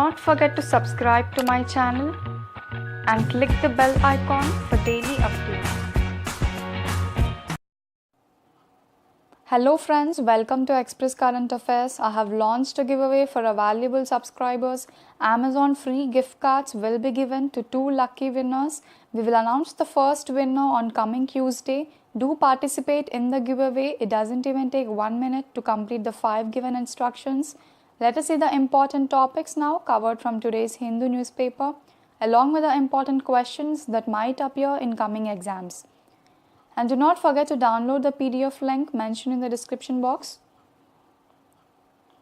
not forget to subscribe to my channel and click the bell icon for daily updates. Hello friends, welcome to Express Current Affairs. I have launched a giveaway for our valuable subscribers. Amazon free gift cards will be given to 2 lucky winners. We will announce the first winner on coming Tuesday. Do participate in the giveaway. It doesn't even take 1 minute to complete the 5 given instructions. Let us see the important topics now covered from today's Hindu newspaper, along with the important questions that might appear in coming exams. And do not forget to download the PDF link mentioned in the description box.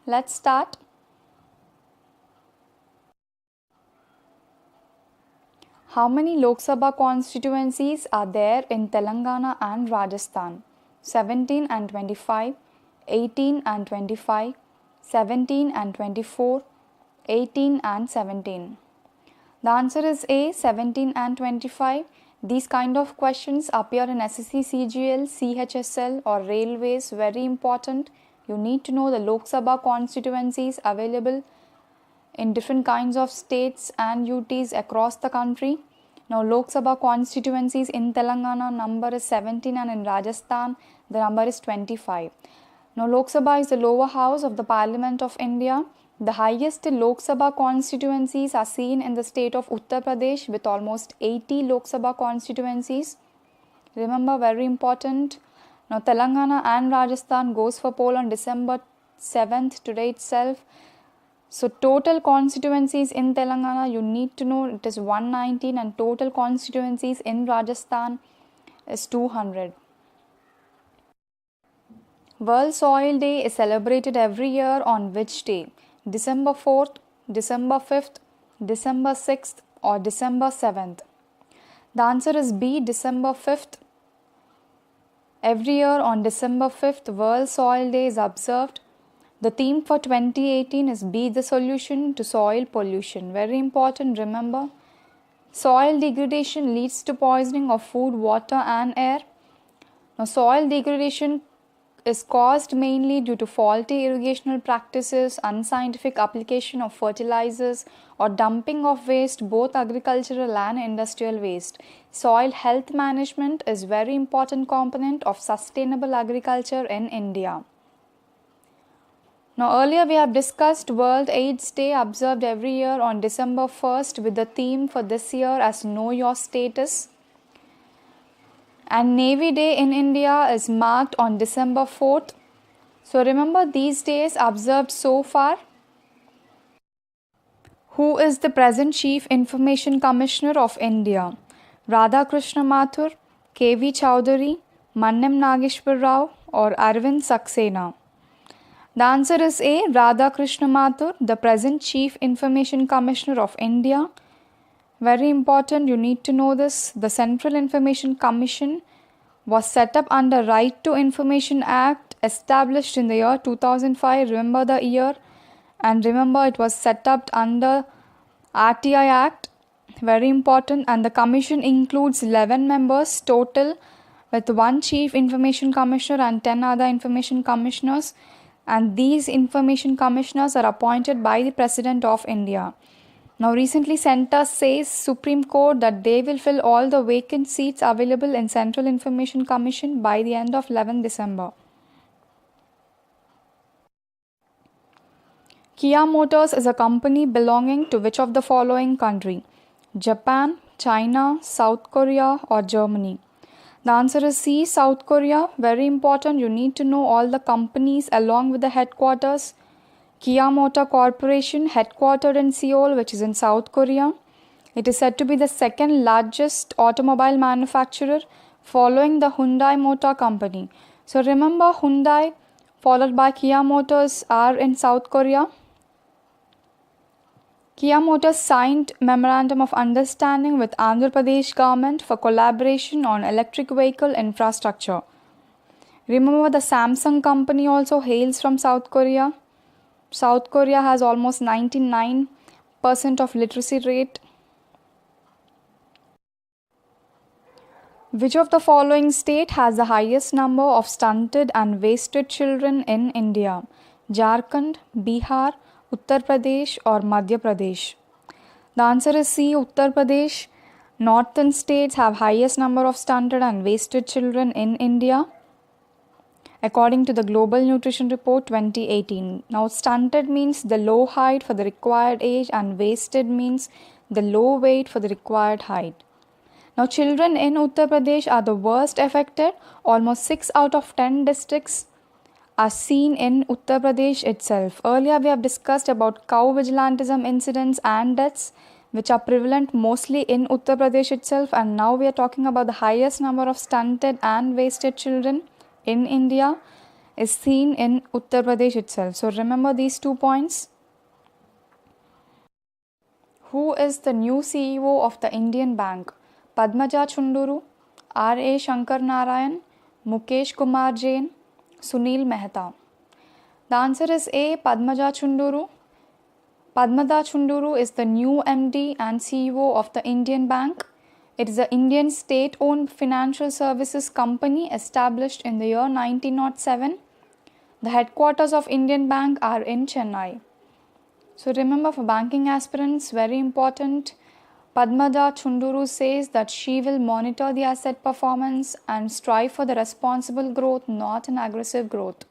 Let's start. How many Lok Sabha constituencies are there in Telangana and Rajasthan? 17 and 25, 18 and 25, 17 and 24, 18 and 17. The answer is A, 17 and 25. These kind of questions appear in SSC, CGL, CHSL or Railways. Very important. You need to know the Lok Sabha constituencies available in different kinds of states and UTs across the country. Now Lok Sabha constituencies in Telangana number is 17 and in Rajasthan the number is 25. Now Lok Sabha is the lower house of the Parliament of India. The highest Lok Sabha constituencies are seen in the state of Uttar Pradesh with almost 80 Lok Sabha constituencies. Remember, very important. Now Telangana and Rajasthan goes for poll on December 7th today itself. So total constituencies in Telangana you need to know it is 119 and total constituencies in Rajasthan is 200. World Soil Day is celebrated every year on which day? December 4th, December 5th, December 6th or December 7th? The answer is B, December 5th. Every year on December 5th, World Soil Day is observed. The theme for 2018 is Be the Solution to Soil Pollution. Very important, remember. Soil degradation leads to poisoning of food, water and air. Now, soil degradation is caused mainly due to faulty irrigational practices, unscientific application of fertilizers or dumping of waste, both agricultural and industrial waste. Soil health management is very important component of sustainable agriculture in India. Now earlier we have discussed World AIDS Day observed every year on December 1st with the theme for this year as Know Your Status. And Navy Day in India is marked on December 4th. So remember these days observed so far. Who is the present Chief Information Commissioner of India? Radhakrishna Mathur, KV Chowdhury, Mannam Nageshwar Rao or Arvind Saxena? The answer is A, Radhakrishna Mathur, the present Chief Information Commissioner of India. Very important, you need to know this. The Central Information Commission was set up under Right to Information Act established in the year 2005. Remember the year and remember it was set up under RTI Act. Very important, and the commission includes 11 members total with 1 Chief Information Commissioner and 10 other Information Commissioners. And these Information Commissioners are appointed by the President of India. Now recently Centre says Supreme Court that they will fill all the vacant seats available in Central Information Commission by the end of 11 December. Kia Motors is a company belonging to which of the following country? Japan, China, South Korea or Germany? The answer is C, South Korea. Very important, you need to know all the companies along with the headquarters. Kia Motor Corporation, headquartered in Seoul, which is in South Korea. It is said to be the second largest automobile manufacturer following the Hyundai Motor Company. So remember, Hyundai followed by Kia Motors are in South Korea. Kia Motors signed Memorandum of Understanding with Andhra Pradesh government for collaboration on electric vehicle infrastructure. Remember, the Samsung company also hails from South Korea. South Korea has almost 99% of literacy rate. Which of the following state has the highest number of stunted and wasted children in India? Jharkhand, Bihar, Uttar Pradesh or Madhya Pradesh? The answer is C, Uttar Pradesh. Northern states have highest number of stunted and wasted children in India, according to the Global Nutrition Report 2018. Now, stunted means the low height for the required age and wasted means the low weight for the required height. Now, children in Uttar Pradesh are the worst affected. Almost 6 out of 10 districts are seen in Uttar Pradesh itself. Earlier, we have discussed about cow vigilantism incidents and deaths, which are prevalent mostly in Uttar Pradesh itself, and now we are talking about the highest number of stunted and wasted children in India is seen in Uttar Pradesh itself. So remember these 2 points. Who is the new CEO of the Indian Bank? Padmaja Chunduru, R.A. Shankar Narayan, Mukesh Kumar Jain, Sunil Mehta. The answer is A, Padmaja Chunduru. Padmaja Chunduru is the new MD and CEO of the Indian Bank. It is an Indian state-owned financial services company established in the year 1907. The headquarters of Indian Bank are in Chennai. So remember, for banking aspirants, very important, Padmaja Chunduru says that she will monitor the asset performance and strive for the responsible growth, not an aggressive growth.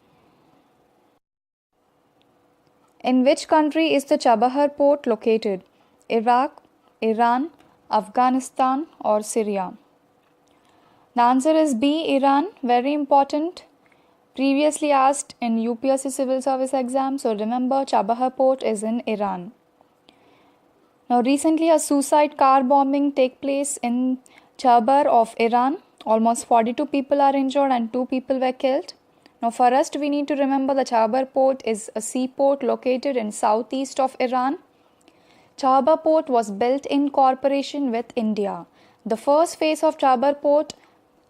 In which country is the Chabahar port located? Iraq, Iran, Afghanistan or Syria? The answer is B, Iran. Very important. Previously asked in UPSC civil service exam. So remember, Chabahar port is in Iran. Now recently a suicide car bombing take place in Chabahar of Iran. Almost 42 people are injured and 2 people were killed. Now first we need to remember the Chabahar port is a seaport located in southeast of Iran. Chabahar port was built in cooperation with India. The first phase of Chabahar port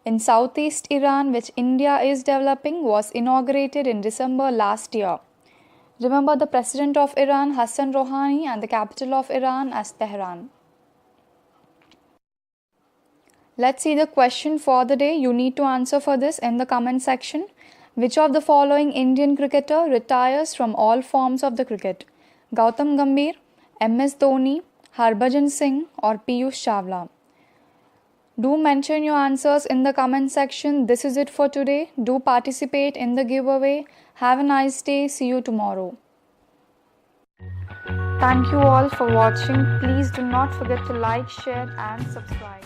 in southeast Iran, which India is developing, was inaugurated in December last year. Remember the President of Iran, Hassan Rouhani, and the capital of Iran as Tehran. Let's see the question for the day. You need to answer for this in the comment section. Which of the following Indian cricketer retires from all forms of the cricket? Gautam Gambhir, MS Dhoni, Harbhajan Singh or Piyush Chawla? Do mention your answers in the comment section. This is it for today. Do participate in the giveaway. Have a nice day. See you tomorrow. Thank you all for watching. Please do not forget to like, share and subscribe.